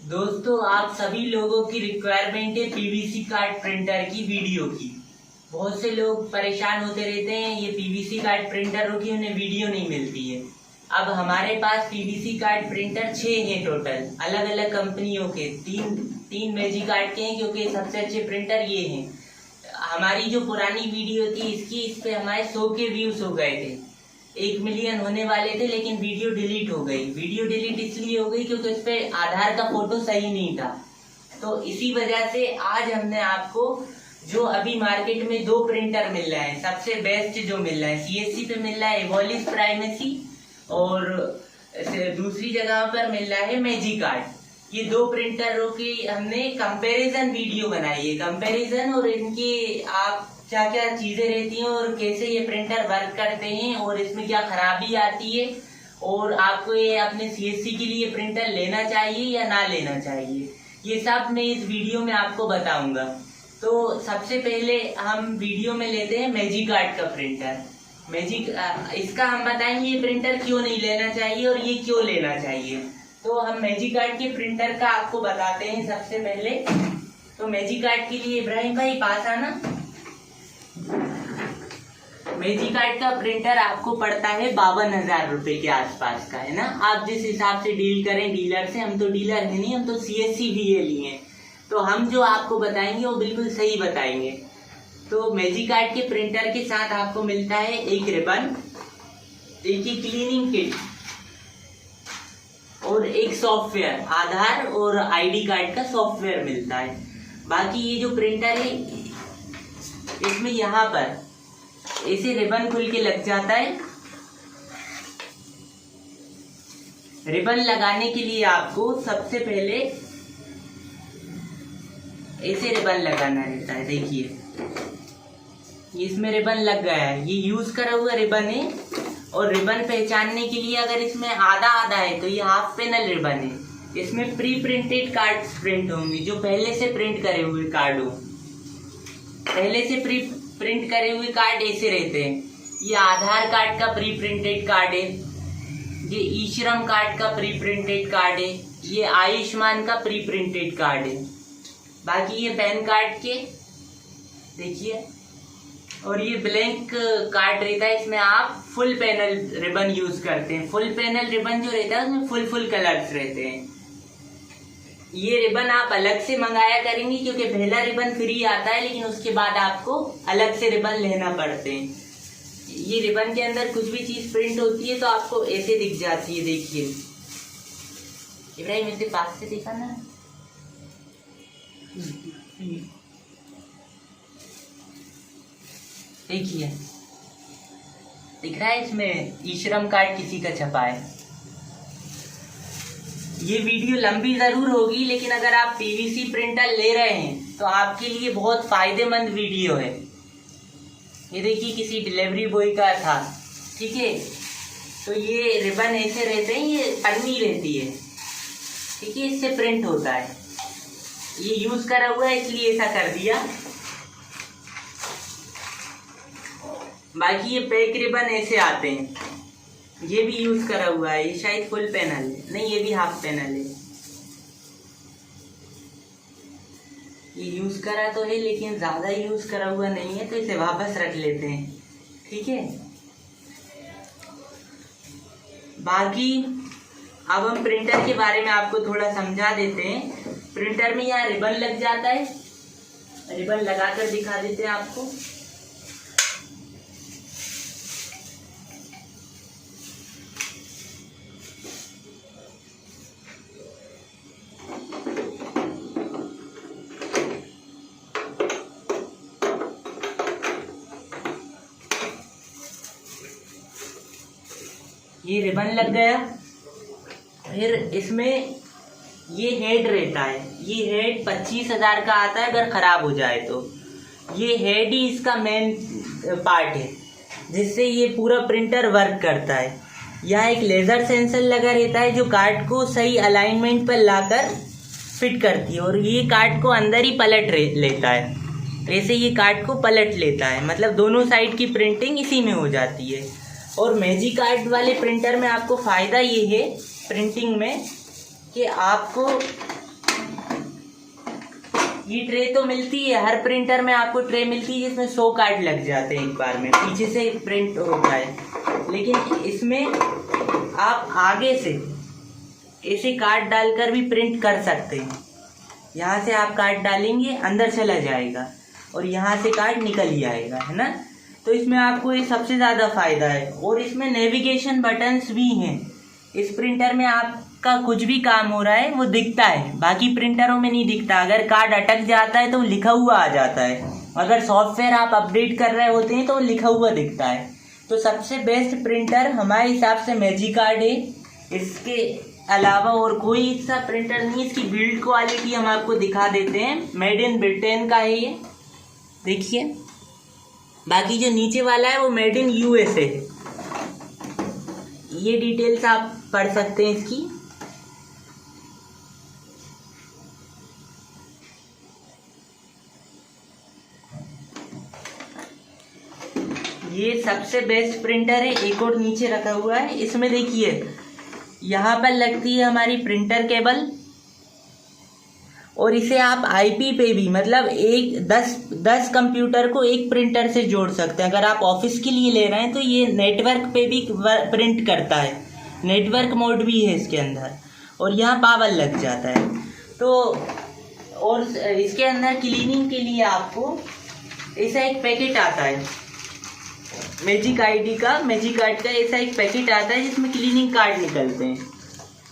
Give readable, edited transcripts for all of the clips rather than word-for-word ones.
दोस्तों, आप सभी लोगों की रिक्वायरमेंट है पीवीसी कार्ड प्रिंटर की वीडियो की। बहुत से लोग परेशान होते रहते हैं ये पीवीसी कार्ड प्रिंटरों की उन्हें वीडियो नहीं मिलती है। अब हमारे पास पीवीसी कार्ड प्रिंटर 6 हैं टोटल, अलग अलग कंपनियों के। तीन मैजिक कार्ड के हैं क्योंकि सबसे अच्छे प्रिंटर ये हैं। हमारी जो पुरानी वीडियो थी इस पे हमारे 100 के व्यूज हो गए थे, 1 मिलियन होने वाले थे, लेकिन वीडियो डिलीट हो गई। वीडियो डिलीट इसलिए हो गई क्योंकि उस पे आधार का फोटो सही नहीं था। तो इसी वजह से आज हमने आपको जो अभी मार्केट में 2 प्रिंटर मिल रहे हैं, सबसे बेस्ट जो मिल रहा है सीएससी पे मिल रहा है एवोलिस प्राइमेसी, और दूसरी जगह पर मिल रहा है मैजिक कार्ड। ये 2 प्रिंटरों की हमने कंपैरिजन वीडियो बनाई है। कंपैरिजन और इनकी आप क्या क्या चीजें रहती हैं और कैसे ये प्रिंटर वर्क करते हैं और इसमें क्या खराबी आती है, और आपको ये अपने सीएससी के लिए प्रिंटर लेना चाहिए या ना लेना चाहिए, ये सब मैं इस वीडियो में आपको बताऊंगा। तो सबसे पहले हम वीडियो में लेते हैं मैजिक कार्ड का प्रिंटर। इसका हम बताएंगे ये प्रिंटर क्यों नहीं लेना चाहिए और ये क्यों लेना चाहिए। तो हम मैजिक कार्ड के प्रिंटर का आपको बताते हैं सबसे पहले। तो मैजिक कार्ड के लिए इब्राहिम भाई पास आना। मैजिक कार्ड का प्रिंटर आपको पड़ता है 52,000 रुपए के आसपास का, है ना। आप जिस हिसाब से डील करें डीलर से, हम तो डीलर है नहीं, हम तो सीएससी भी ये लिए, तो हम जो आपको बताएंगे वो बिल्कुल सही बताएंगे। तो मैजिक कार्ड के प्रिंटर के साथ आपको मिलता है एक रिबन, एक ही क्लीनिंग किट और एक सॉफ्टवेयर, आधार और आईडी कार्ड का सॉफ्टवेयर मिलता है। बाकी ये जो प्रिंटर है इसमें यहाँ पर ऐसे रिबन खुल के लग जाता है। रिबन लगाने के लिए आपको सबसे पहले ऐसे रिबन लगाना रहता है। देखिए इसमें रिबन लग गया है, ये यूज करा हुआ रिबन है। और रिबन पहचानने के लिए अगर इसमें आधा आधा है तो ये हाफ पैनल रिबन है। इसमें प्री प्रिंटेड कार्ड्स प्रिंट होंगे, जो पहले से प्रिंट करे हुए कार्ड हो। पहले से प्री प्रिंट करे हुए कार्ड ऐसे रहते हैं। ये आधार कार्ड का प्री प्रिंटेड कार्ड है, ये ई श्रम कार्ड का प्री प्रिंटेड कार्ड है, ये आयुष्मान का प्री प्रिंटेड कार्ड है। बाकी ये पैन कार्ड के देखिए, और ये ब्लैंक कार्ड रहता है, इसमें आप फुल पैनल रिबन यूज करते हैं। फुल पैनल रिबन जो रहता है उसमें फुल कलर्स रहते हैं। ये रिबन आप अलग से मंगाया करेंगे क्योंकि पहला रिबन फ्री आता है, लेकिन उसके बाद आपको अलग से रिबन लेना पड़ते हैं। ये रिबन के अंदर कुछ भी चीज प्रिंट होती है तो आपको ऐसे दिख जाती है। देखिए इब्राहिम, इसे पास से देखा ना। देखिए दिख रहा है, इसमें ई श्रम कार्ड किसी का छपा है। ये वीडियो लंबी जरूर होगी, लेकिन अगर आप पीवीसी प्रिंटर ले रहे हैं तो आपके लिए बहुत फायदेमंद वीडियो है। ये देखिए किसी डिलीवरी बॉय का था, ठीक है। तो ये रिबन ऐसे रहते हैं, ये पन्नी रहती है, ठीक है, इससे प्रिंट होता है। ये यूज करा हुआ है इसलिए ऐसा कर दिया। बाकी ये पैक रिबन ऐसे आते हैं, ये भी यूज करा हुआ है। ये शायद फुल पैनल है, नहीं ये भी हाफ पैनल है। ये यूज करा तो है लेकिन ज्यादा यूज करा हुआ नहीं है, तो इसे वापस रख लेते हैं, ठीक है। बाकी अब हम प्रिंटर के बारे में आपको थोड़ा समझा देते हैं। प्रिंटर में यहाँ रिबन लग जाता है, रिबन लगाकर दिखा देते हैं आपको। ये रिबन लग गया। फिर इसमें ये हेड रहता है, ये हेड 25,000 का आता है अगर खराब हो जाए तो। ये हेड ही इसका मेन पार्ट है जिससे ये पूरा प्रिंटर वर्क करता है। यहाँ एक लेजर सेंसर लगा रहता है जो कार्ड को सही अलाइनमेंट पर लाकर फिट करती है, और ये कार्ड को अंदर ही पलट लेता है। ऐसे ये कार्ड को पलट लेता है, मतलब दोनों साइड की प्रिंटिंग इसी में हो जाती है। और मैजिक कार्ड वाले प्रिंटर में आपको फ़ायदा ये है प्रिंटिंग में कि आपको ये ट्रे तो मिलती है, हर प्रिंटर में आपको ट्रे मिलती है जिसमें 100 कार्ड लग जाते हैं एक बार में, पीछे से प्रिंट होता है। लेकिन इसमें आप आगे से ऐसे कार्ड डालकर भी प्रिंट कर सकते हैं। यहाँ से आप कार्ड डालेंगे, अंदर चला जाएगा और यहाँ से कार्ड निकल ही आएगा, है ना। तो इसमें आपको ये सबसे ज़्यादा फ़ायदा है। और इसमें नेविगेशन बटन्स भी हैं। इस प्रिंटर में आपका कुछ भी काम हो रहा है वो दिखता है, बाकी प्रिंटरों में नहीं दिखता। अगर कार्ड अटक जाता है तो लिखा हुआ आ जाता है, अगर सॉफ्टवेयर आप अपडेट कर रहे होते हैं तो वो लिखा हुआ दिखता है। तो सबसे बेस्ट प्रिंटर हमारे हिसाब से मैजिकार्ड है। इसके अलावा और कोई सा प्रिंटर नहीं। इसकी बिल्ड क्वालिटी हम आपको दिखा देते हैं, मेड इन ब्रिटेन का है ये, देखिए। बाकी जो नीचे वाला है वो मेड इन यूएसए है। ये डिटेल्स आप पढ़ सकते हैं इसकी। ये सबसे बेस्ट प्रिंटर है। एक और नीचे रखा हुआ है, इसमें देखिए यहाँ पर लगती है हमारी प्रिंटर केबल, और इसे आप आईपी पे भी, मतलब 10 कंप्यूटर को एक प्रिंटर से जोड़ सकते हैं। अगर आप ऑफिस के लिए ले रहे हैं तो ये नेटवर्क पे भी प्रिंट करता है, नेटवर्क मोड भी है इसके अंदर, और यहाँ पावर लग जाता है। तो और इसके अंदर क्लीनिंग के लिए आपको ऐसा एक पैकेट आता है, मैजिक कार्ड का ऐसा एक पैकेट आता है जिसमें क्लीनिंग कार्ड निकलते हैं।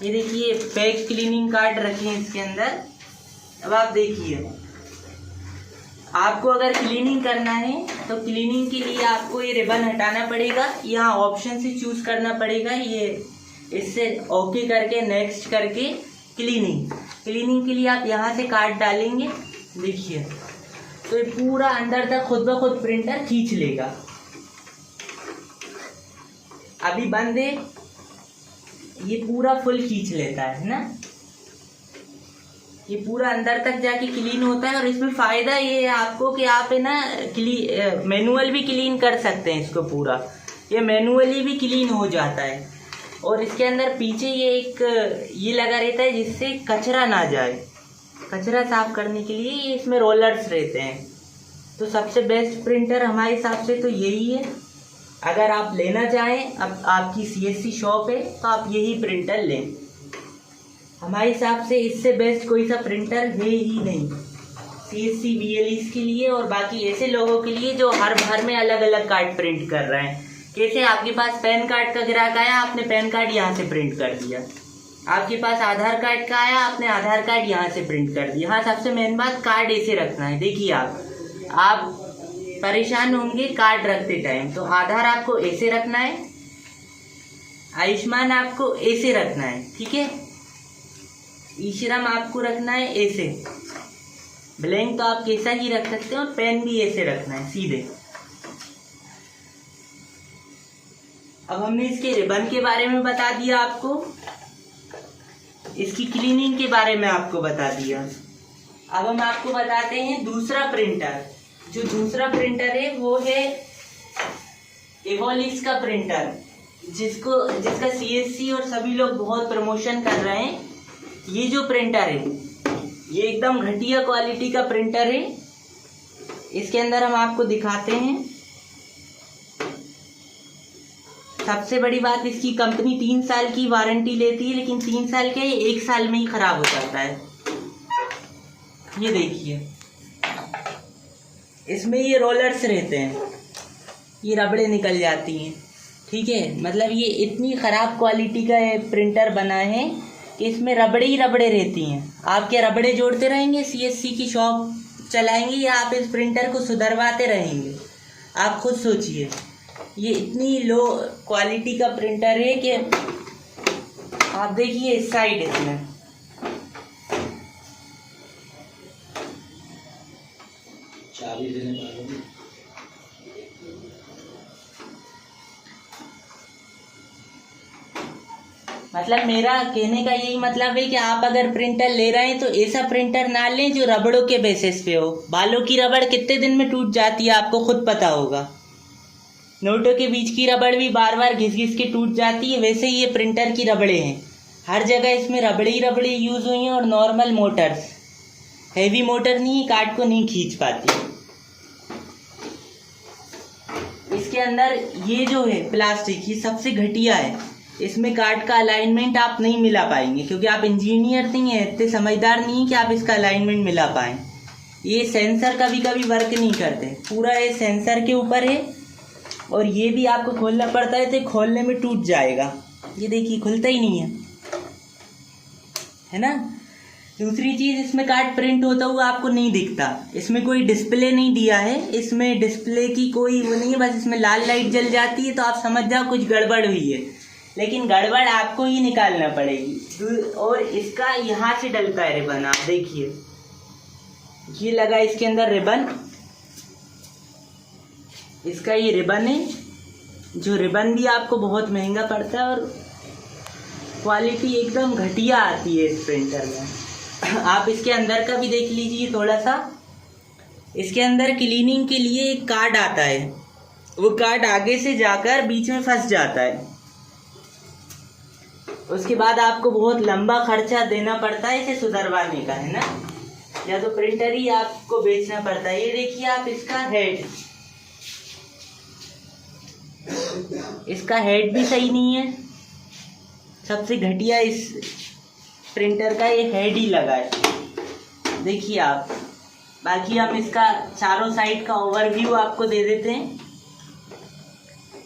ये देखिए पैक क्लीनिंग कार्ड रखे हैं इसके अंदर। अब आप देखिए, आपको अगर क्लीनिंग करना है तो क्लीनिंग के लिए आपको ये रिबन हटाना पड़ेगा, यहाँ ऑप्शन से चूज करना पड़ेगा, ये इससे ओके करके नेक्स्ट करके क्लीनिंग के लिए आप यहाँ से कार्ड डालेंगे, देखिए तो ये पूरा अंदर तक खुद ब खुद प्रिंटर खींच लेगा। अभी बंद है, ये पूरा फुल खींच लेता है ना, ये पूरा अंदर तक जाके क्लीन होता है। और इसमें फ़ायदा ये है आपको कि आप है ना मैनुअल भी क्लीन कर सकते हैं इसको पूरा, ये मैनुअली भी क्लीन हो जाता है। और इसके अंदर पीछे ये एक ये लगा रहता है जिससे कचरा ना जाए, कचरा साफ करने के लिए ये इसमें रोलर्स रहते हैं। तो सबसे बेस्ट प्रिंटर हमारे हिसाब से तो यही है। अगर आप लेना चाहें, अब आपकी सीएससी शॉप है तो आप यही प्रिंटर लें। हमारे हिसाब से इससे बेस्ट कोई सा प्रिंटर है ही नहीं सीएससी वीएलईस के लिए, और बाकी ऐसे लोगों के लिए जो हर भर में अलग अलग कार्ड प्रिंट कर रहे हैं। कैसे आपके पास पैन कार्ड का ग्राहक आया, आपने पैन कार्ड यहाँ से प्रिंट कर दिया, आपके पास आधार कार्ड का आया, आपने आधार कार्ड यहाँ से प्रिंट कर दिया। हाँ, सबसे मेन बात कार्ड ऐसे रखना है। देखिए आप परेशान होंगे कार्ड रखते टाइम, तो आधार आपको ऐसे रखना है, आयुष्मान आपको ऐसे रखना है, ठीक है, ई श्रम आपको रखना है ऐसे, ब्लैंक तो आप कैसा ही रख सकते हैं, और पेन भी ऐसे रखना है सीधे। अब हमने इसके रिबन के बारे में बता दिया आपको, इसकी क्लीनिंग के बारे में आपको बता दिया। अब हम आपको बताते हैं दूसरा प्रिंटर। जो दूसरा प्रिंटर है वो है एवोलिक्स का प्रिंटर, जिसका सीएससी और सभी लोग बहुत प्रमोशन कर रहे हैं। ये जो प्रिंटर है ये एकदम घटिया क्वालिटी का प्रिंटर है। इसके अंदर हम आपको दिखाते हैं। सबसे बड़ी बात, इसकी कंपनी 3 साल की वारंटी लेती है, लेकिन 3 साल के 1 साल में ही खराब हो जाता है। ये देखिए, इसमें ये रोलर्स रहते हैं, ये रबड़े निकल जाती हैं, ठीक है। मतलब ये इतनी ख़राब क्वालिटी का प्रिंटर बना है कि इसमें रबड़े ही रबड़े रहती हैं। आप क्या रबड़े जोड़ते रहेंगे, सीएससी की शॉप चलाएंगे, या आप इस प्रिंटर को सुधरवाते रहेंगे? आप खुद सोचिए। ये इतनी लो क्वालिटी का प्रिंटर है कि आप देखिए इस साइड, इसमें चाबी देने वालों, मतलब मेरा कहने का यही मतलब है कि आप अगर प्रिंटर ले रहे हैं तो ऐसा प्रिंटर ना लें जो रबड़ों के बेसिस पे हो। बालों की रबड़ कितने दिन में टूट जाती है आपको खुद पता होगा। नोटों के बीच की रबड़ भी बार बार घिस घिस के टूट जाती है, वैसे ही ये प्रिंटर की रबड़े हैं। हर जगह इसमें रबड़ी यूज़ हुई हैं, और नॉर्मल मोटर्स हैवी मोटर नहीं, कार्ड को नहीं खींच पाती। इसके अंदर ये जो है प्लास्टिक, ये सबसे घटिया है। इसमें कार्ड का अलाइनमेंट आप नहीं मिला पाएंगे, क्योंकि आप इंजीनियर नहीं है, इतने समझदार नहीं है कि आप इसका अलाइनमेंट मिला पाएँ। ये सेंसर कभी कभी वर्क नहीं करते, पूरा ये सेंसर के ऊपर है। और ये भी आपको खोलना पड़ता है, तो खोलने में टूट जाएगा। ये देखिए खुलता ही नहीं है ना। दूसरी चीज़, इसमें कार्ड प्रिंट होता हुआ आपको नहीं दिखता। इसमें कोई डिस्प्ले नहीं दिया है, इसमें डिस्प्ले की कोई वो नहीं है, बस इसमें लाल लाइट जल जाती है तो आप समझ जाओ कुछ गड़बड़ हुई है। लेकिन गड़बड़ आपको ही निकालना पड़ेगी। और इसका यहाँ से डलता है रिबन, आप देखिए ये लगा इसके अंदर रिबन। इसका ये रिबन है, जो रिबन भी आपको बहुत महंगा पड़ता है और क्वालिटी एकदम घटिया आती है इस प्रिंटर में। आप इसके अंदर का भी देख लीजिए थोड़ा सा। इसके अंदर क्लीनिंग के लिए एक कार्ड आता है, वो कार्ड आगे से जाकर बीच में फंस जाता है। उसके बाद आपको बहुत लंबा खर्चा देना पड़ता है इसे सुधरवाने का, है ना, या तो प्रिंटर ही आपको बेचना पड़ता है। ये देखिए आप इसका हेड, इसका हेड भी सही नहीं है। सबसे घटिया इस प्रिंटर का ये हेड ही लगा है, देखिए आप। बाकी हम इसका चारों साइड का ओवरव्यू आपको दे देते हैं।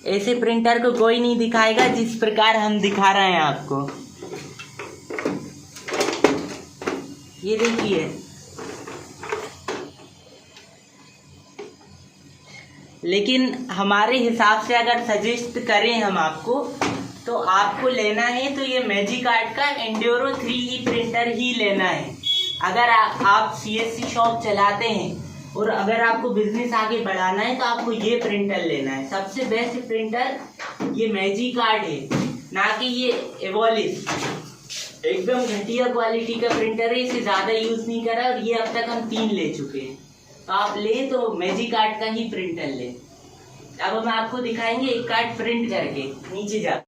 ऐसे प्रिंटर को कोई नहीं दिखाएगा जिस प्रकार हम दिखा रहे हैं आपको। ये देखिए, लेकिन हमारे हिसाब से अगर सजेस्ट करें हम आपको, तो आपको लेना है तो ये मैजिकार्ट का एंड्योरो 3E प्रिंटर ही लेना है। अगर आप CSC शॉप चलाते हैं और अगर आपको बिजनेस आगे बढ़ाना है तो आपको ये प्रिंटर लेना है। सबसे बेस्ट प्रिंटर ये मैजिकार्ट है, ना कि ये एवोलिस। एकदम घटिया क्वालिटी का प्रिंटर है, इसे ज़्यादा यूज़ नहीं करा और ये अब तक हम 3 ले चुके हैं। तो आप ले तो मैजिकार्ट का ही प्रिंटर ले। अब हम आपको दिखाएंगे एक कार्ड प्रिंट करके। नीचे जा।